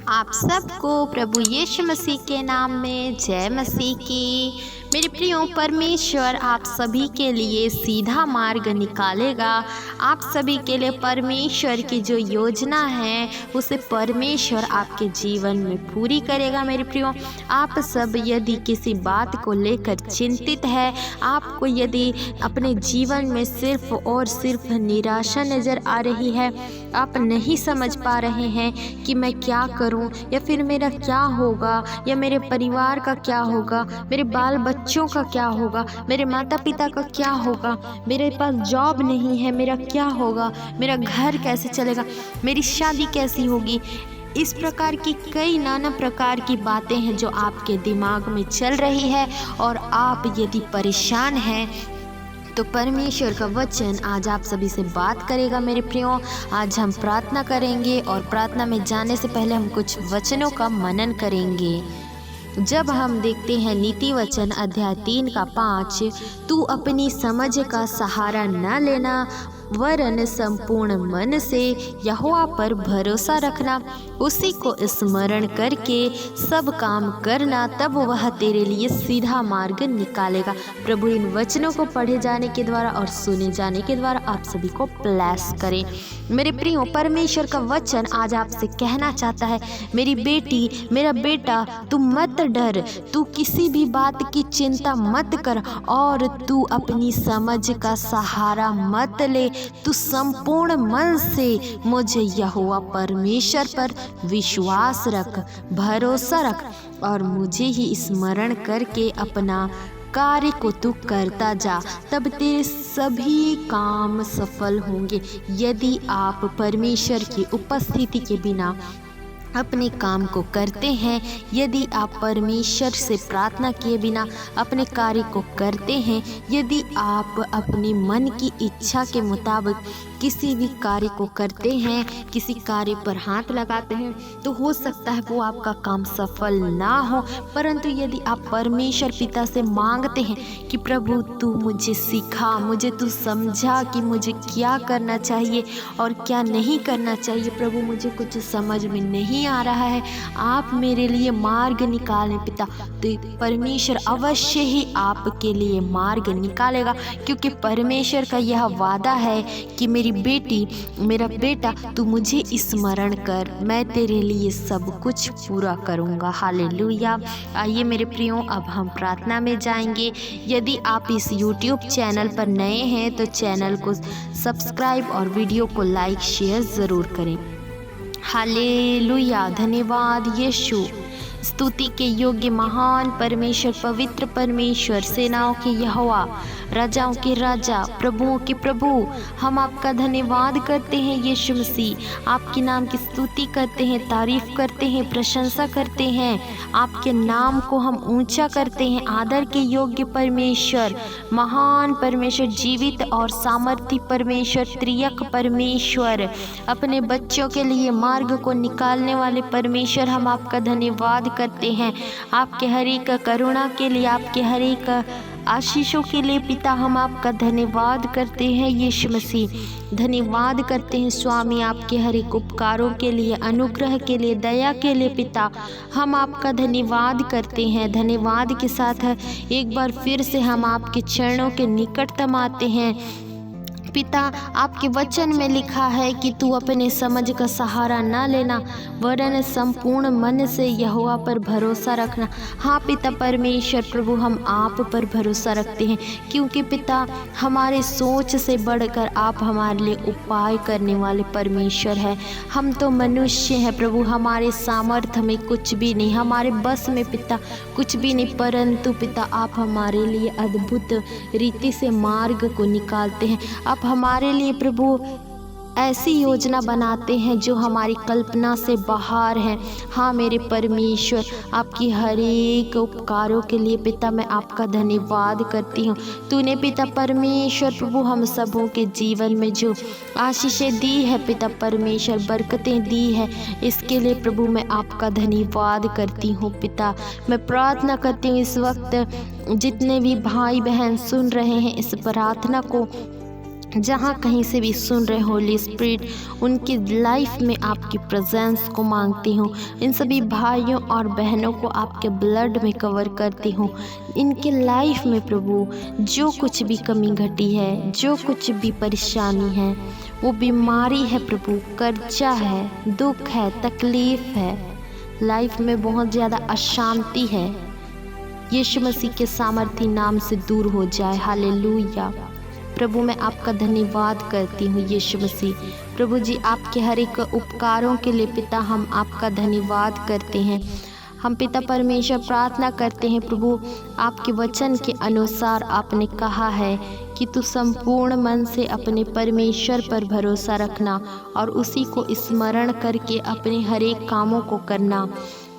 आप सबको प्रभु यीशु मसीह के नाम में जय मसीह की। मेरे प्रियो, परमेश्वर आप सभी के लिए सीधा मार्ग निकालेगा। आप सभी के लिए परमेश्वर की जो योजना है उसे परमेश्वर आपके जीवन में पूरी करेगा। मेरे प्रियो, आप सब यदि किसी बात को लेकर चिंतित है, आपको यदि अपने जीवन में सिर्फ और सिर्फ निराशा नज़र आ रही है, आप नहीं समझ पा रहे हैं कि मैं क्या करूं, या फिर मेरा क्या होगा, या मेरे परिवार का क्या होगा, मेरे बाल बच्चों का क्या होगा, मेरे माता पिता का क्या होगा, मेरे पास जॉब नहीं है, मेरा क्या होगा, मेरा घर कैसे चलेगा, मेरी शादी कैसी होगी। इस प्रकार की कई नाना प्रकार की बातें हैं जो आपके दिमाग में चल रही है, और आप यदि परेशान हैं तो परमेश्वर का वचन आज आप सभी से बात करेगा। मेरे प्रियो, आज हम प्रार्थना करेंगे, और प्रार्थना में जाने से पहले हम कुछ वचनों का मनन करेंगे। जब हम देखते हैं नीति वचन अध्याय 3 का 5, तू अपनी समझ का सहारा न लेना, वरन संपूर्ण मन से यहोवा पर भरोसा रखना, उसी को स्मरण करके सब काम करना, तब वह तेरे लिए सीधा मार्ग निकालेगा। प्रभु इन वचनों को पढ़े जाने के द्वारा और सुने जाने के द्वारा आप सभी को ब्लेस करें। मेरे प्रियो, परमेश्वर का वचन आज आपसे कहना चाहता है, मेरी बेटी, मेरा बेटा, तू मत डर, तू किसी भी बात की चिंता मत कर, और तू अपनी समझ का सहारा मत ले। तू संपूर्ण मन से मुझे यहोवा परमेश्वर पर विश्वास रख, भरोसा रख, और मुझे ही स्मरण करके अपना कार्य को तू करता जा, तब तेरे सभी काम सफल होंगे। यदि आप परमेश्वर की उपस्थिति के बिना अपने काम को करते हैं, यदि आप परमेश्वर से प्रार्थना किए बिना अपने कार्य को करते हैं, यदि आप अपने मन की इच्छा के मुताबिक किसी भी कार्य को करते हैं, किसी कार्य पर हाथ लगाते हैं, तो हो सकता है वो आपका काम सफल ना हो। परंतु यदि आप परमेश्वर पिता से मांगते हैं कि प्रभु तू मुझे सिखा, मुझे तू समझा कि मुझे क्या करना चाहिए और क्या नहीं करना चाहिए, प्रभु मुझे कुछ समझ में नहीं आ रहा है, आप मेरे लिए मार्ग निकालें पिता, तो परमेश्वर अवश्य ही आपके लिए मार्ग निकालेगा। क्योंकि परमेश्वर का यह वादा है कि मेरी बेटी, मेरा बेटा, तू मुझे स्मरण कर, मैं तेरे लिए सब कुछ पूरा करूँगा। हालेलुया। आइए मेरे प्रियो, अब हम प्रार्थना में जाएंगे। यदि आप इस YouTube चैनल पर नए हैं तो चैनल को सब्सक्राइब और वीडियो को लाइक शेयर ज़रूर करें। हालेलुया। धन्यवाद यीशु। स्तुति के योग्य महान परमेश्वर, पवित्र परमेश्वर, सेनाओं के यहोवा, राजाओं के राजा, प्रभुओं के प्रभु, हम आपका धन्यवाद करते हैं यीशु मसीह। आपके नाम की स्तुति करते हैं, तारीफ करते हैं, प्रशंसा करते हैं, आपके नाम को हम ऊंचा करते हैं। आदर के योग्य परमेश्वर, महान परमेश्वर, जीवित और सामर्थी परमेश्वर, त्रियक परमेश्वर, अपने बच्चों के लिए मार्ग को निकालने वाले परमेश्वर, हम आपका धन्यवाद करते हैं। आपके हर एक करुणा के लिए, आपके हर एक आशीषों के लिए पिता, हम आपका धन्यवाद करते हैं यीशु मसीह। धन्यवाद करते हैं स्वामी आपके हर एक उपकारों के लिए, अनुग्रह के लिए, दया के लिए पिता, हम आपका धन्यवाद करते हैं। धन्यवाद के साथ एक बार फिर से हम आपके चरणों के निकटतम आते हैं पिता। आपके वचन में लिखा है कि तू अपने समझ का सहारा ना लेना, वरन संपूर्ण मन से यहोवा पर भरोसा रखना। हाँ पिता परमेश्वर, प्रभु हम आप पर भरोसा रखते हैं, क्योंकि पिता हमारे सोच से बढ़कर आप हमारे लिए उपाय करने वाले परमेश्वर है। हम तो मनुष्य हैं प्रभु, हमारे सामर्थ्य में कुछ भी नहीं, हमारे बस में पिता कुछ भी नहीं, परंतु पिता आप हमारे लिए अद्भुत रीति से मार्ग को निकालते हैं। आप हमारे लिए प्रभु ऐसी योजना बनाते हैं जो हमारी कल्पना से बाहर है। हाँ मेरे परमेश्वर, आपकी हर एक उपकारों के लिए पिता मैं आपका धन्यवाद करती हूँ। तूने पिता परमेश्वर प्रभु हम सबों के जीवन में जो आशीषें दी है पिता परमेश्वर, बरकतें दी है, इसके लिए प्रभु मैं आपका धन्यवाद करती हूँ पिता। मैं प्रार्थना करती हूँ इस वक्त जितने भी भाई बहन सुन रहे हैं इस प्रार्थना को, जहाँ कहीं से भी सुन रहे होली स्पिरिट, उनकी लाइफ में आपकी प्रेजेंस को मांगती हूँ। इन सभी भाइयों और बहनों को आपके ब्लड में कवर करती हूँ। इनके लाइफ में प्रभु जो कुछ भी कमी घटी है, जो कुछ भी परेशानी है, वो बीमारी है प्रभु, कर्जा है, दुख है, तकलीफ़ है, लाइफ में बहुत ज़्यादा अशांति है, यीशु मसीह के सामर्थी नाम से दूर हो जाए। हालेलुया। प्रभु मैं आपका धन्यवाद करती हूँ यीशु मसीह। प्रभु जी आपके हर एक उपकारों के लिए पिता हम आपका धन्यवाद करते हैं। हम पिता परमेश्वर प्रार्थना करते हैं प्रभु, आपके वचन के अनुसार आपने कहा है कि तू संपूर्ण मन से अपने परमेश्वर पर भरोसा रखना और उसी को स्मरण करके अपने हर एक कामों को करना,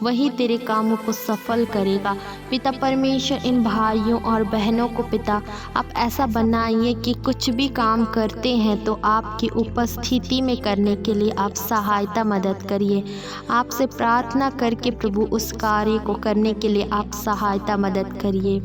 वही तेरे कामों को सफल करेगा। पिता परमेश्वर इन भाइयों और बहनों को पिता आप ऐसा बनाइए कि कुछ भी काम करते हैं तो आपकी उपस्थिति में करने के लिए आप सहायता मदद करिए। आपसे प्रार्थना करके प्रभु उस कार्य को करने के लिए आप सहायता मदद करिए।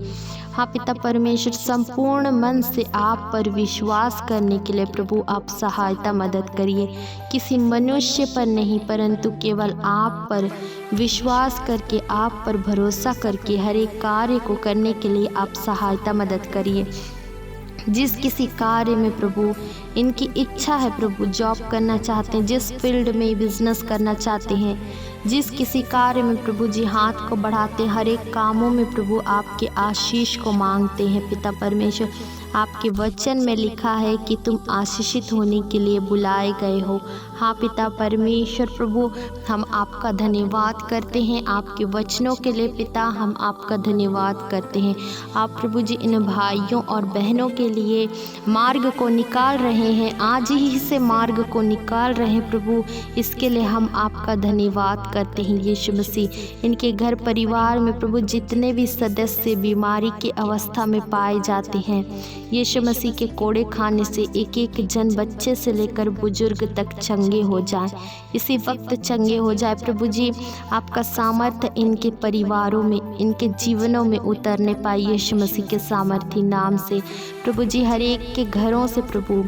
हाँ पिता परमेश्वर, संपूर्ण मन से आप पर विश्वास करने के लिए प्रभु आप सहायता मदद करिए। किसी मनुष्य पर नहीं परंतु केवल आप पर विश्वास करके, आप पर भरोसा करके हर एक कार्य को करने के लिए आप सहायता मदद करिए। जिस किसी कार्य में प्रभु इनकी इच्छा है प्रभु, जॉब करना चाहते हैं, जिस फील्ड में बिजनेस करना चाहते हैं, जिस किसी कार्य में प्रभु जी हाथ को बढ़ाते हैं, हर एक कामों में प्रभु आपके आशीष को मांगते हैं। पिता परमेश्वर, आपके वचन में लिखा है कि तुम आशीषित होने के लिए बुलाए गए हो। हाँ पिता परमेश्वर प्रभु, हम आपका धन्यवाद करते हैं आपके वचनों के लिए। पिता हम आपका धन्यवाद करते हैं। आप प्रभु जी इन भाइयों और बहनों के लिए मार्ग को निकाल रहे हैं, आज ही से मार्ग को निकाल रहे हैं प्रभु, इसके लिए हम आपका धन्यवाद करते हैं यीशु मसीह। इनके घर परिवार में प्रभु जितने भी सदस्य बीमारी की अवस्था में पाए जाते हैं, यीशु मसीह के कोड़े खाने से एक एक जन, बच्चे से लेकर बुजुर्ग तक चंगे हो जाए, इसी वक्त चंगे हो जाए प्रभु जी। आपका सामर्थ्य इनके परिवारों में, इनके जीवनों में उतरने पाए यीशु मसीह के सामर्थी नाम से प्रभु जी। हर एक के घरों से प्रभु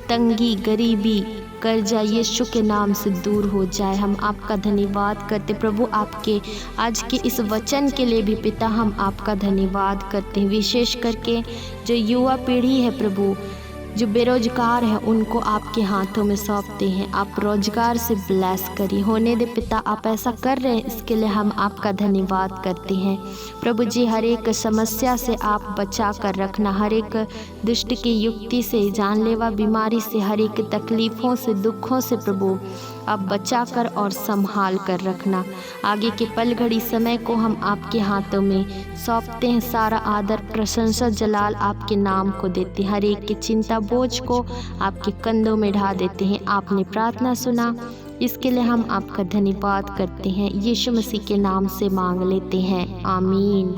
तंगी, गरीबी, कर्जा यीशु के नाम से दूर हो जाए। हम आपका धन्यवाद करते प्रभु। आपके आज के इस वचन के लिए भी पिता हम आपका धन्यवाद करते हैं। विशेष करके जो युवा पीढ़ी है प्रभु, जो बेरोजगार है, उनको आपके हाथों में सौंपते हैं। आप रोजगार से ब्लेस करिए, होने दे पिता। आप ऐसा कर रहे हैं, इसके लिए हम आपका धन्यवाद करते हैं प्रभु जी। हर एक समस्या से आप बचा कर रखना, हर एक दुष्ट की युक्ति से, जानलेवा बीमारी से, हर एक तकलीफ़ों से, दुखों से प्रभु आप बचा कर और संभाल कर रखना। आगे के पल घड़ी समय को हम आपके हाथों में सौंपते हैं। सारा आदर, प्रशंसा, जलाल आपके नाम को देते हैं। हर एक की चिंता बोझ को आपके कंधों में ढा देते हैं। आपने प्रार्थना सुना, इसके लिए हम आपका धन्यवाद करते हैं। यीशु मसीह के नाम से मांग लेते हैं, आमीन।